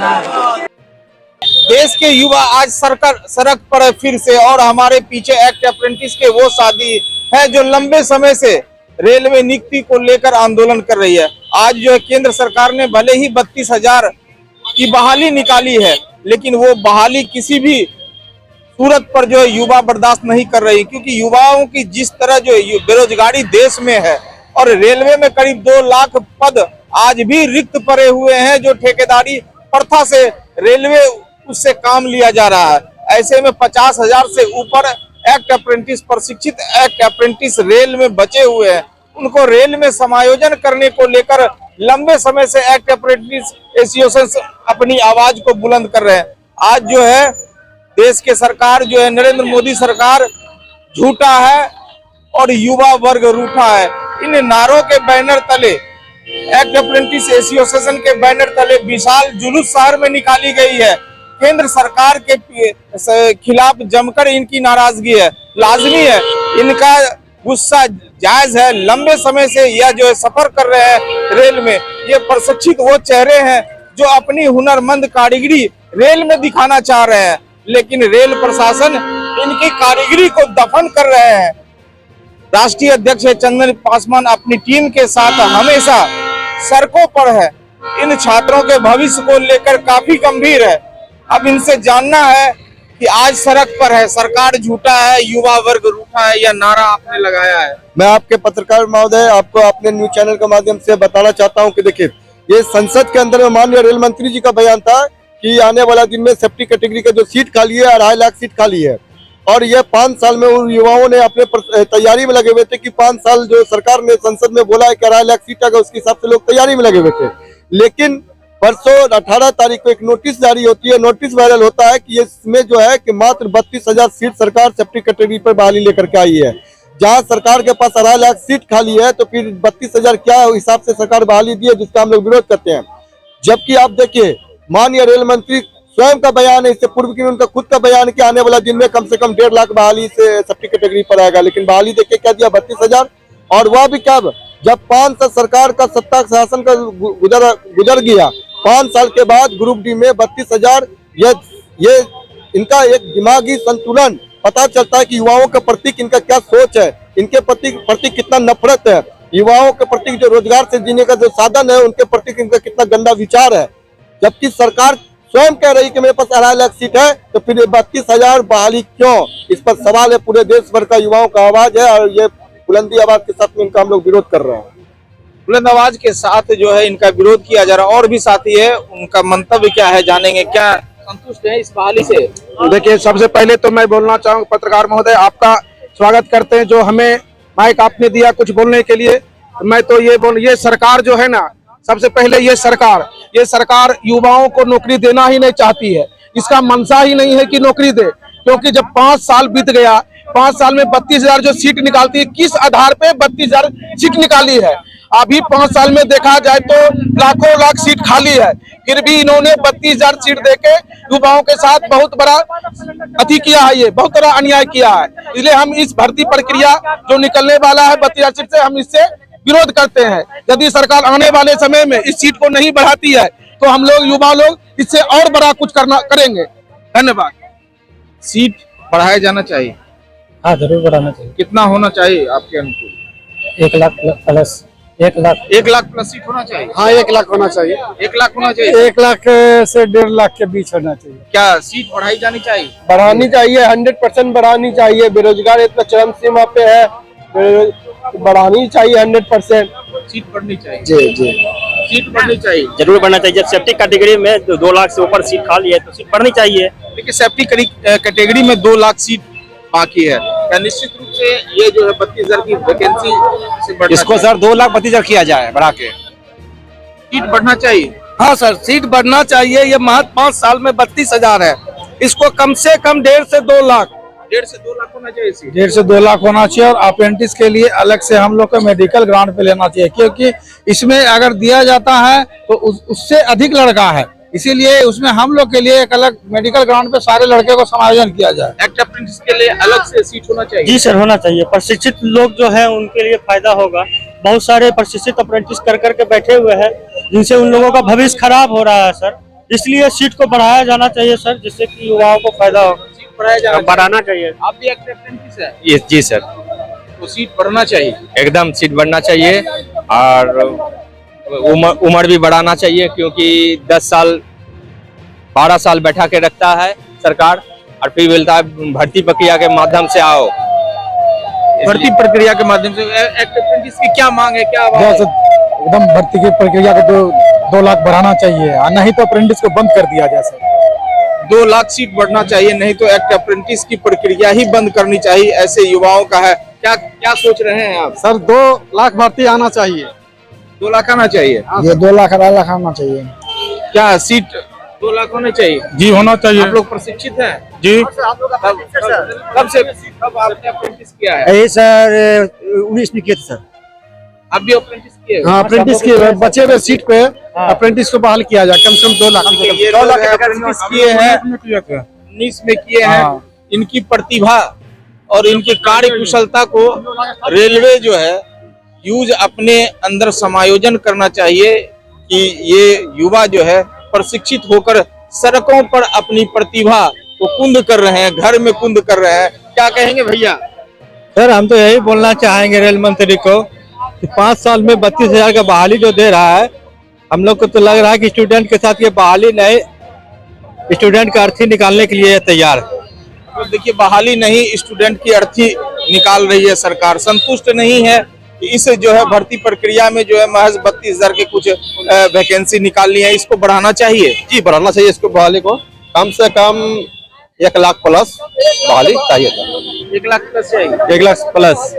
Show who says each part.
Speaker 1: देश के युवा आज सड़क पर है फिर से, और हमारे पीछे एक्ट अप्रेंटिस के वो साथी है जो लंबे समय से रेलवे नियुक्ति को लेकर आंदोलन कर रही है। आज जो है केंद्र सरकार ने भले ही 32,000 की बहाली निकाली है, लेकिन वो बहाली किसी भी सूरत पर जो है युवा बर्दाश्त नहीं कर रही, क्योंकि युवाओं की जिस तरह जो बेरोजगारी देश में है और रेलवे में करीब 2 लाख पद आज भी रिक्त पड़े हुए हैं, जो ठेकेदारी प्रथा से रेलवे उससे काम लिया जा रहा है। ऐसे में 50,000 से ऊपर एक्ट अप्रेंटिस प्रशिक्षित एक्ट अप्रेंटिस रेल में बचे हुए हैं। उनको रेल में समायोजन करने को लेकर लंबे समय से एक्ट अप्रेंटिस एसोसिएशन अपनी आवाज को बुलंद कर रहे हैं। आज जो है देश के सरकार जो है नरेंद्र मोदी सरकार झूठा है और युवा वर्ग रूठा है। इन नारों के बैनर तले, एक्ट अप्रेंटिस एसोसिएशन के बैनर तले विशाल जुलूस शहर में निकाली गई है। केंद्र सरकार के खिलाफ जमकर इनकी नाराजगी है, लाजमी है, इनका गुस्सा जायज है। लंबे समय से यह जो है सफर कर रहे हैं रेल में, ये प्रशिक्षित वो चेहरे हैं जो अपनी हुनरमंद कारीगरी रेल में दिखाना चाह रहे हैं, लेकिन रेल प्रशासन इनकी कारीगरी को दफन कर रहे हैं। राष्ट्रीय अध्यक्ष चंदन पासवान अपनी टीम के साथ हमेशा सड़कों पर है। इन छात्रों के भविष्य को लेकर काफी गंभीर है। अब इनसे जानना है कि आज सड़क पर है, सरकार झूठा है, युवा वर्ग रूठा है, यह नारा आपने लगाया है।
Speaker 2: मैं आपके पत्रकार महोदय आपको अपने न्यूज चैनल के माध्यम से बताना चाहता हूं कि देखिए, ये संसद के अंदर में माननीय रेल मंत्री जी का बयान था कि आने वाला दिन में सेफ्टी कैटेगरी का जो सीट खाली है 2.5 लाख सीट खाली है, और ये 5 साल में उन युवाओं ने अपने तैयारी में लगे हुए थे कि 5 साल जो सरकार ने संसद में बोला है कि 2.5 लाख सीट आएगा, उसके हिसाब से लोग तैयारी में लगे हुए थे। लेकिन परसों 18 तारीख को एक नोटिस जारी होती है, नोटिस वायरल होता है कि इसमें जो है कि मात्र 32,000 सीट सरकार सेफ्टी कैटेगरी पर बहाली लेकर के आई है। जहां सरकार के पास 2.5 लाख सीट खाली है, तो फिर 32,000 क्या हिसाब से सरकार बहाली दी है, जिसका हम लोग विरोध करते हैं। जबकि आप देखिए, माननीय रेल मंत्री स्वयं का बयान है, इससे पूर्व की उनका खुद का बयान कि आने वाला दिन में कम से कम 1.5 लाख बहाली से सेफ्टी कैटेगरी पर आएगा, लेकिन बहाली देखिए क्या दिया, 32,000, और वह भी कब, जब 5 साल सरकार का सत्ता शासन का गुजर गया। 5 साल के बाद ग्रुप डी में 32,000, ये इनका एक दिमागी संतुलन पता चलता है कि युवाओं के प्रति इनका क्या सोच है, इनके प्रति कितना नफरत है, युवाओं के प्रति जो रोजगार से जीने का जो साधन है उनके प्रति इनका कितना गंदा विचार है। जबकि सरकार स्वयं कह रही कि मेरे पास 2.5 लाख सीट है, तो फिर 32,000 बहाली क्यों? इस पर सवाल है। पूरे देश भर का युवाओं का आवाज है, और ये बुलंदी आवाज के साथ में इनका हम लोग विरोध कर रहे हैं।
Speaker 1: बुलंद आवाज के साथ जो है इनका विरोध किया जा रहा है। और भी साथी है, उनका मंतव्य क्या है जानेंगे। क्या संतुष्ट है इस बहाली से?
Speaker 3: देखिए, सबसे पहले तो मैं बोलना चाहूँगा, पत्रकार महोदय आपका स्वागत करते हैं, जो हमें माइक आपने दिया कुछ बोलने के लिए। मैं तो ये सरकार जो है ना, सबसे पहले ये सरकार युवाओं को नौकरी देना ही नहीं चाहती है। इसका मंशा ही नहीं है कि नौकरी दे, क्योंकि जब 5 साल बीत गया, 5 साल में 32,000 जो सीट निकालती है, किस आधार पे 32,000 सीट निकाली है? अभी 5 साल में देखा जाए तो लाखों लाख सीट खाली है, फिर भी इन्होंने 32,000 सीट देके युवाओं के साथ बहुत बड़ा अति किया है, ये बहुत बड़ा अन्याय किया है। इसलिए हम इस भर्ती प्रक्रिया जो निकलने वाला है 32,000 सीट से, हम इससे विरोध करते हैं। यदि सरकार आने वाले समय में इस सीट को नहीं बढ़ाती है, तो हम लोग युवा लोग इससे और बड़ा कुछ करएंगे। धन्यवाद।
Speaker 1: सीट बढ़ाया जाना चाहिए?
Speaker 4: हाँ, जरूर बढ़ाना चाहिए।
Speaker 1: कितना होना चाहिए आपके अनुकूल?
Speaker 4: 1 lakh plus 1 lakh
Speaker 1: plus seat होना चाहिए।
Speaker 4: हाँ, 1 लाख होना चाहिए।
Speaker 1: 1 लाख होना चाहिए।
Speaker 4: 1 लाख से 1.5 लाख के बीच होना चाहिए।
Speaker 1: क्या सीट बढ़ाई जानी चाहिए?
Speaker 4: बढ़ानी चाहिए, 100% बढ़ानी चाहिए। बेरोजगार इतना चरम सीमा पे है, बढ़ानी चाहिए 100%।
Speaker 1: सीट बढ़नी चाहिए।
Speaker 4: जी,
Speaker 1: सीट बढ़नी चाहिए,
Speaker 5: जरूर बढ़ना चाहिए। जब सेफ्टी कैटेगरी में 2 लाख से ऊपर सीट खाली है, तो सीट बढ़नी चाहिए।
Speaker 1: देखिए, सेफ्टी कैटेगरी में 2 लाख सीट बाकी है, निश्चित रूप से ये जो है 32,000 की वैकेंसी से बढ़ना
Speaker 3: इसको सर 2 लाख 32,000 किया जाए बढ़ा के।
Speaker 1: सीट बढ़ना चाहिए।
Speaker 4: हाँ सर, सीट बढ़ना चाहिए। ये महज 5 साल में 32,000 है, इसको कम से कम 1.5 से 2 लाख
Speaker 1: 1.5 से 2 लाख होना चाहिए।
Speaker 4: 1.5 से 2 लाख होना चाहिए। और अप्रेंटिस के लिए अलग से हम लोग को मेडिकल ग्रांट पे लेना चाहिए, क्योंकि इसमें अगर दिया जाता है तो उससे अधिक लड़का है, इसीलिए उसमें हम लोग के लिए एक अलग मेडिकल ग्राउंड पे सारे लड़के को समायोजन किया जाए।
Speaker 1: एक्ट अप्रेंटिस के लिए अलग से सीट होना चाहिए।
Speaker 5: जी सर, होना चाहिए। प्रशिक्षित लोग जो है उनके लिए फायदा होगा। बहुत सारे प्रशिक्षित अप्रेंटिस कर करके बैठे हुए हैं, जिनसे उन लोगों का भविष्य खराब हो रहा है सर। इसलिए सीट को बढ़ाया जाना चाहिए सर, जिससे कि युवाओं को फायदा हो।
Speaker 1: सीट बढ़ाया जाना
Speaker 5: बढ़ाना चाहिए।
Speaker 1: आप भी एक्ट अप्रेंटिस है
Speaker 6: जी सर,
Speaker 1: तो सीट बढ़ना चाहिए।
Speaker 6: एकदम सीट बढ़ना चाहिए और उम्र भी बढ़ाना चाहिए, क्योंकि 10 साल 12 साल बैठा के रखता है सरकार और फिर बोलता है भर्ती प्रक्रिया के माध्यम से आओ।
Speaker 1: भर्ती प्रक्रिया के माध्यम से एक्ट अप्रेंटिस की क्या मांग है, क्या आवाज है?
Speaker 4: एकदम भर्ती की प्रक्रिया को 2 लाख बढ़ाना चाहिए, और नहीं तो अप्रेंटिस को बंद कर दिया जाए सर।
Speaker 1: 2 लाख सीट बढ़ना चाहिए, नहीं तो एक्ट अप्रेंटिस की प्रक्रिया ही बंद करनी चाहिए, ऐसे युवाओं का है। क्या क्या सोच रहे हैं आप?
Speaker 3: सर 2 लाख भर्ती आना चाहिए।
Speaker 1: 2 लाख आना चाहिए।
Speaker 4: ये 2 लाख 2.5 लाख आना चाहिए।
Speaker 1: क्या सीट 2 लाख होने चाहिए?
Speaker 3: जी होना चाहिए।
Speaker 1: आप लोग प्रशिक्षित हैं
Speaker 3: जी।
Speaker 1: कब से कब आपने अप्रेंटिस किया है?
Speaker 2: यही सर 19 में किया था सर।
Speaker 1: आप भी अप्रेंटिस किए?
Speaker 3: हाँ, अप्रेंटिस के बचे हुए सीट पे अप्रेंटिस को बहाल किया जाए, कम से कम 2 लाख।
Speaker 1: ये 2 लाख अप्रेंटिस किए हैं, 19 में किए हैं। इनकी प्रतिभा और इनकी कार्य कुशलता को रेलवे जो है यूज अपने अंदर समायोजन करना चाहिए कि ये युवा जो है प्रशिक्षित होकर सड़कों पर अपनी प्रतिभा को कुंद कर रहे हैं, घर में कुंद कर रहे हैं। क्या कहेंगे भैया?
Speaker 2: सर हम तो यही बोलना चाहेंगे रेल मंत्री को कि 5 साल में 32,000 का बहाली जो दे रहा है, हम लोग को तो लग रहा है कि स्टूडेंट के साथ ये बहाली नहीं, स्टूडेंट का अर्थी निकालने के लिए तैयार है।
Speaker 1: तो देखिए, बहाली नहीं, स्टूडेंट की अर्थी निकाल रही है सरकार। संतुष्ट नहीं है कि इस जो है भर्ती प्रक्रिया में जो है महज 32,000 के कुछ वैकेंसी निकालनी है, इसको बढ़ाना चाहिए।
Speaker 2: जी बढ़ाना चाहिए इसको, बहाली को कम से कम 1 लाख प्लस बहाली चाहिए था।
Speaker 1: 1 लाख प्लस चाहिए।
Speaker 2: 1 लाख प्लस